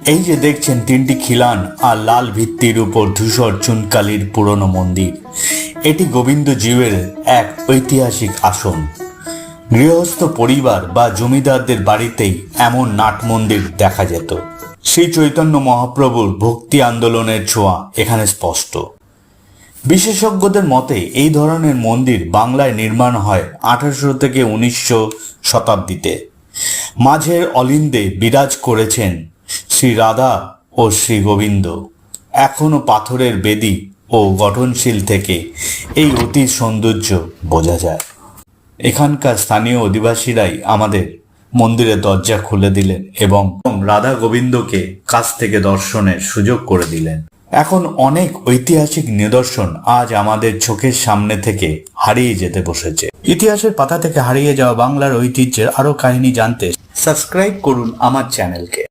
এই যে দেখছেন তিনটি খিলান আর লাল ভিত্তির উপর ধূসর চুনকালির পুরনো মন্দির, এটি গোবিন্দজিউয়ের এক ঐতিহাসিক আসন। গৃহস্থ পরিবার বা জমিদারদের বাড়িতেই এমন নাট মন্দির দেখা যেত। শ্রী চৈতন্য মহাপ্রভুর ভক্তি আন্দোলনের ছোঁয়া এখানে স্পষ্ট। বিশেষজ্ঞদের মতে এই ধরনের মন্দির বাংলায় নির্মাণ হয় 1800 থেকে 1900 শতাব্দীতে। মাঝের অলিন্দে বিরাজ করেছেন শ্রী রাধা ও শ্রী গোবিন্দ। এখনো পাথরের বেদি ও গঠনশীল থেকে এই অতি সৌন্দর্য বোঝা যায়। এখানকার স্থানীয় অধিবাসীরাই আমাদের মন্দিরের দরজা খুলে দিলেন এবং রাধা গোবিন্দকে কাছ থেকে দর্শনের সুযোগ করে দিলেন। এখন অনেক ঐতিহাসিক নিদর্শন আজ আমাদের চোখের সামনে থেকে হারিয়ে যেতে বসেছে। ইতিহাসের পাতা থেকে হারিয়ে যাওয়া বাংলার ঐতিহ্যের আরো কাহিনী জানতে সাবস্ক্রাইব করুন আমার চ্যানেলকে।